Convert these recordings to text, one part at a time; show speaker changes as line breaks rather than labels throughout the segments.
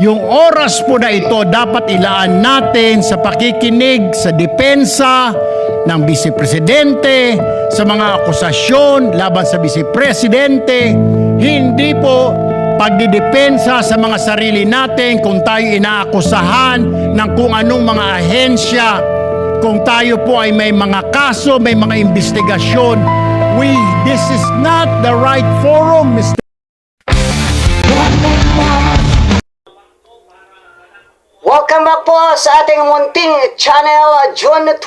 Yung oras po na ito dapat ilaan natin sa pakikinig sa depensa ng Vice Presidente, sa mga akusasyon laban sa Vice Presidente, hindi po pagdidepensa sa mga sarili natin kung tayo inaakusahan ng kung anong mga ahensya, kung tayo po ay may mga kaso, may mga investigasyon. This is not the right forum, Mr.
Welcome back po sa ating munting channel, June 20,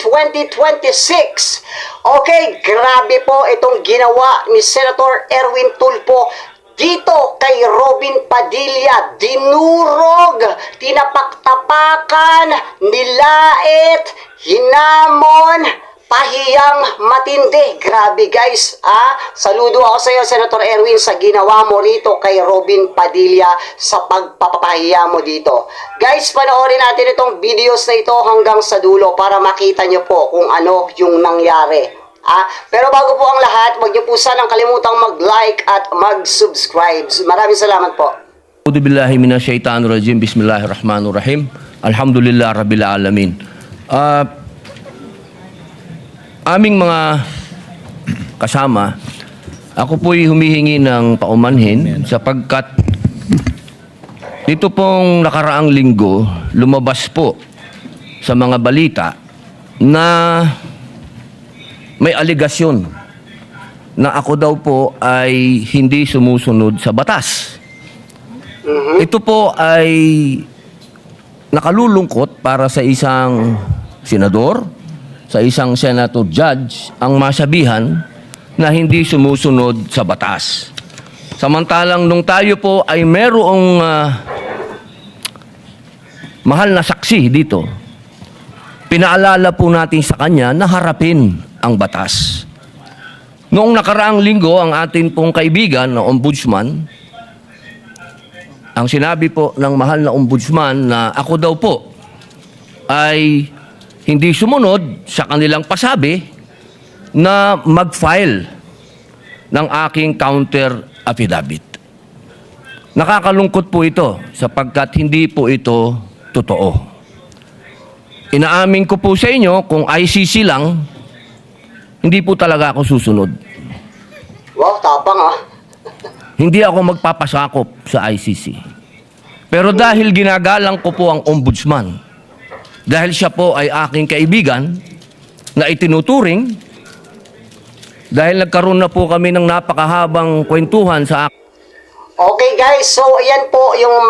2026. Okay, grabe po itong ginawa ni Senator Erwin Tulfo dito kay Robin Padilla. Dinurog, tinapaktapakan, nilait, hinamon, pahiyang matindi. Grabe guys, saludo ako sa iyo, Senator Erwin, sa ginawa mo rito kay Robin Padilla sa pagpapahiya mo dito. Guys, panoorin natin itong videos na ito hanggang sa dulo para makita nyo po kung ano yung nangyari. Pero bago po ang lahat, huwag nyo po sanang kalimutang mag-like at mag-subscribe. Maraming salamat po.
A'udzu billahi minasyaitonir rajim. Bismillahirrahmanirrahim. Alhamdulillah rabbil alamin. Aming mga kasama, ako po'y humihingi ng paumanhin sapagkat dito pong nakaraang linggo, lumabas po sa mga balita na may aligasyon na ako daw po ay hindi sumusunod sa batas. Ito po ay nakalulungkot para sa isang senador, sa isang senator judge, ang masabihan na hindi sumusunod sa batas. Samantalang nung tayo po ay merong mahal na saksi dito, pinaalala po natin sa kanya na harapin ang batas. Noong nakaraang linggo, ang atin pong kaibigan na ombudsman, ang sinabi po ng mahal na ombudsman na ako daw po ay hindi sumunod sa kanilang pasabi na mag-file ng aking counter affidavit. Nakakalungkot po ito sapagkat hindi po ito totoo. Inaamin ko po sa inyo kung ICC lang, hindi po talaga ako susunod.
Wow, tapang
Hindi ako magpapasakop sa ICC. Pero dahil ginagalang ko po ang ombudsman, dahil siya po ay aking kaibigan na itinuturing, dahil nagkaroon na po kami ng napakahabang kwentuhan sa akin.
Okay guys, so ayan po yung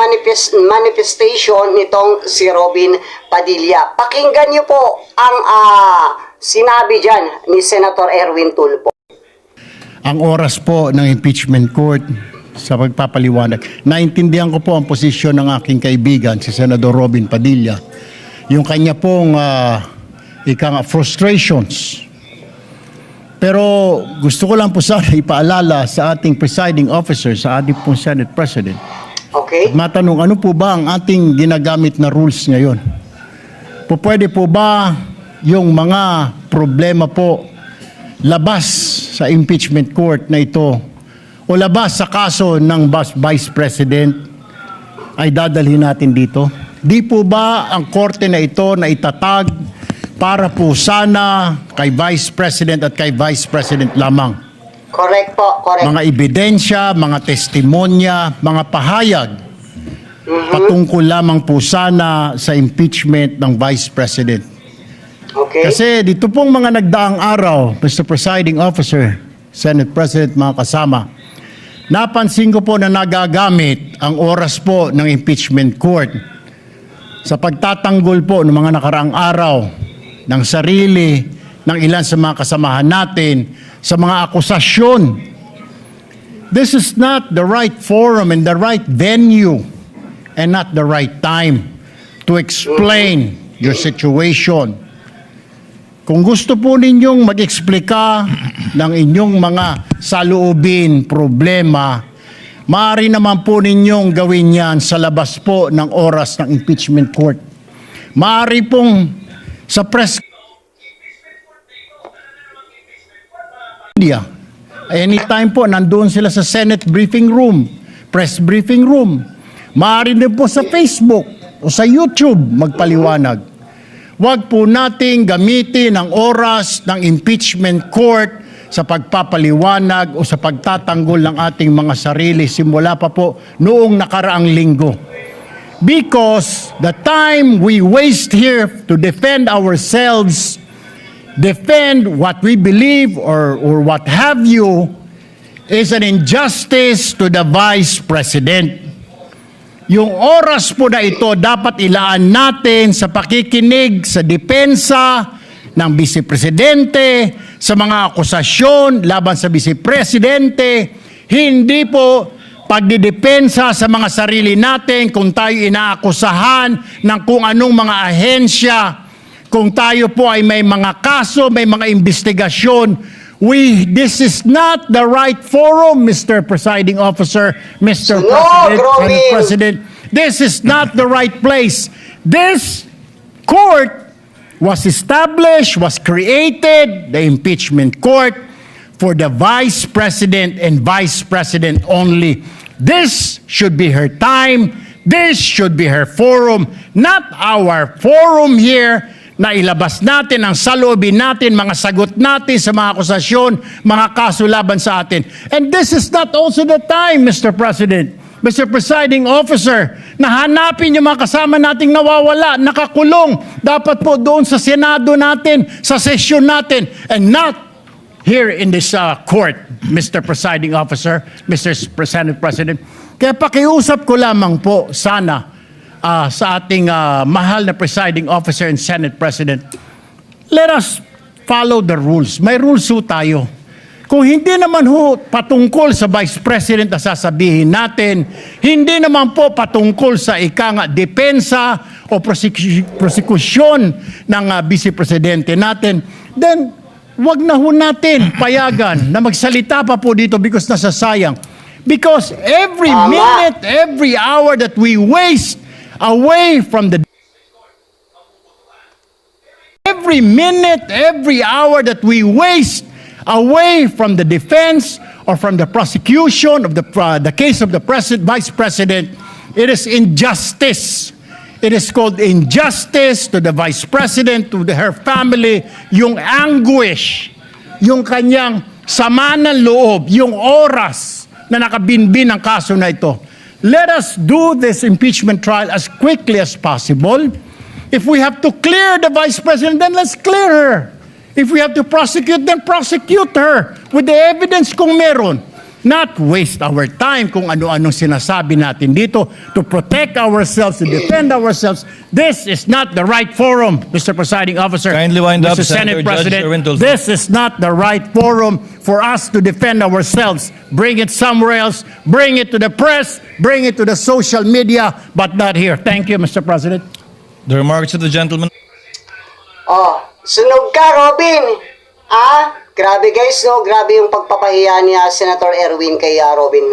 manifestation nitong si Robin Padilla. Pakinggan niyo po ang sinabi dyan ni Senator Erwin Tulfo.
Ang oras po ng impeachment court sa pagpapaliwanag. Naintindihan ko po ang posisyon ng aking kaibigan, si Senador Robin Padilla. Yung kanya pong frustrations. Pero gusto ko lang po sana ipaalala sa ating presiding officer, sa ating pong Senate President.
Okay.
At matanong, ano po ba ang ating ginagamit na rules ngayon? Pwede po ba yung mga problema po labas sa impeachment court na ito o labas sa kaso ng Vice President ay dadalhin natin dito? Di po ba ang korte na ito na itatag para po sana kay Vice President at kay Vice President lamang?
Correct po, correct.
Mga ebidensya, mga testimonya, mga pahayag patungkol lamang po sana sa impeachment ng Vice President.
Okay.
Kasi dito pong mga nagdaang araw, Mr. Presiding Officer, Senate President, mga kasama, napansin ko po na nagagamit ang oras po ng impeachment court sa pagtatanggol po ng mga nakaraang araw ng sarili ng ilan sa mga kasamahan natin sa mga akusasyon. This is not the right forum and the right venue and not the right time to explain your situation. Kung gusto po ninyong mag-eksplika ng inyong mga saloobin, problema, maaari naman po ninyong gawin yan sa labas po ng oras ng impeachment court. Maaari pong sa press media, anytime po nandoon sila sa Senate briefing room, press briefing room, Maaari din po sa Facebook o sa YouTube magpaliwanag. Huwag po nating gamitin ang oras ng impeachment court sa pagpapaliwanag o sa pagtatanggol ng ating mga sarili simula pa po noong nakaraang linggo. Because the time we waste here to defend ourselves, defend what we believe or what have you, is an injustice to the Vice President. Yung oras po na ito dapat ilaan natin sa pakikinig sa depensa ng Vice Presidente, sa mga akusasyon laban sa Vice Presidente, hindi po pagdidepensa sa mga sarili natin kung tayo inaakusahan ng kung anong mga ahensya, kung tayo po ay may mga kaso, may mga investigasyon. This is not the right forum, Mr. Presiding Officer, Mr.
No,
President,
Robin.
Senate President. This is not the right place. This court was established, was created, the impeachment court, for the Vice President and Vice President only. This should be her time. This should be her forum, not our forum here na ilabas natin ang saloobin natin, mga sagot natin sa mga akusasyon, mga kaso laban sa atin. And this is not also the time, Mr. President, Mr. Presiding Officer, na hanapin yung mga kasama nating nawawala, nakakulong, dapat po doon sa Senado natin, sa sesyon natin, and not here in this court, Mr. Presiding Officer, Mr. Senate President. Kaya pakiusap ko lamang po sana sa ating mahal na Presiding Officer and Senate President, let us follow the rules. May rules ho tayo. Kung hindi naman ho patungkol sa Vice President na sasabihin natin, hindi naman po patungkol sa depensa o prosekusyon ng Vice Presidente natin, then wag na ho natin payagan na magsalita pa po dito because nasasayang. Because every minute, every hour that we waste away from the every minute, every hour that we waste away from the defense or from the prosecution of the case of the Vice President, it is injustice. It is called injustice to the Vice President, to her family, yung anguish, yung kanyang sama ng loob, yung oras na nakabinbin ang kaso na ito. Let us do this impeachment trial as quickly as possible. If we have to clear the Vice President, then let's clear her. If we have to prosecute, then prosecute her with the evidence kung meron. Not waste our time kung ano-anong sinasabi natin dito to protect ourselves, to defend ourselves. This is not the right forum, Mr. Presiding Officer.
Kindly wind up,
Mr.
Senator
Senate
Judge
President.
Erwin Tulfo.
This is not the right forum for us to defend ourselves. Bring it somewhere else. Bring it to the press. Bring it to the social media, but not here. Thank you, Mr. President.
The remarks of the gentleman.
Oh, sunog ka, Robin. Grabe guys, no? Grabe yung pagpapahiya ni Senator Erwin kay Robin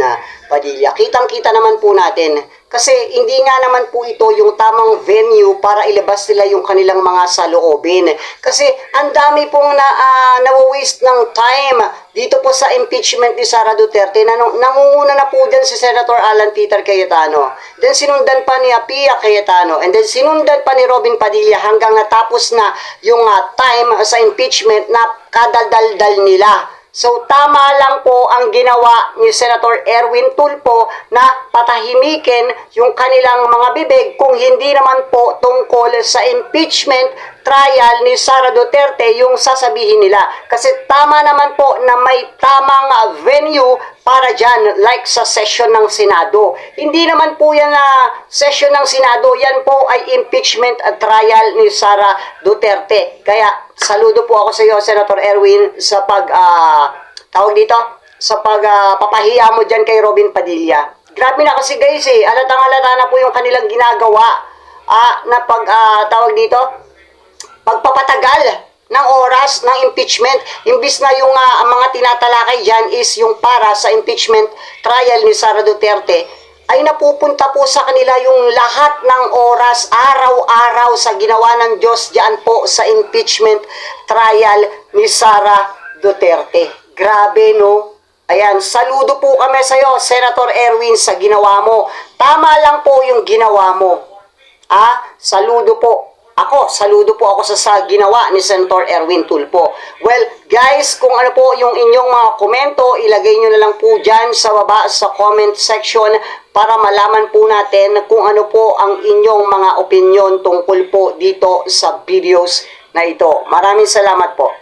Padilla. Kitang-kita naman po natin. Kasi hindi nga naman po ito yung tamang venue para ilabas nila yung kanilang mga saloobin. Kasi ang dami pong na-waste ng time dito po sa impeachment ni Sara Duterte. Nangunguna na po dyan si Senator Alan Peter Cayetano. Then sinundan pa ni Pia Cayetano. And then sinundan pa ni Robin Padilla hanggang natapos na yung time sa impeachment na kadaldaldal nila. So, tama lang po ang ginawa ni Senator Erwin Tulfo na patahimikin yung kanilang mga bibig kung hindi naman po tungkol sa impeachment trial ni Sara Duterte yung sasabihin nila. Kasi tama naman po na may tamang venue para dyan, like sa session ng Senado. Hindi naman po yan na session ng Senado, yan po ay impeachment trial ni Sara Duterte. Kaya, saludo po ako sa iyo, Senator Erwin, sa papahiya mo dyan kay Robin Padilla. Grabe na kasi guys alatang-alata na po yung kanilang ginagawa pagpapatagal ng oras ng impeachment. Imbis na yung mga tinatalakay dyan is yung para sa impeachment trial ni Sara Duterte, ay napupunta po sa kanila yung lahat ng oras, araw-araw sa ginawa ng Diyos dyan po sa impeachment trial ni Sara Duterte. Grabe, no? Ayan, saludo po kami sa iyo, Senator Erwin, sa ginawa mo. Tama lang po yung ginawa mo. Saludo po. Saludo po ako sa ginawa ni Senator Erwin Tulfo. Well, guys, kung ano po yung inyong mga komento, ilagay nyo na lang po dyan sa baba sa comment section para malaman po natin kung ano po ang inyong mga opinion tungkol po dito sa videos na ito. Maraming salamat po.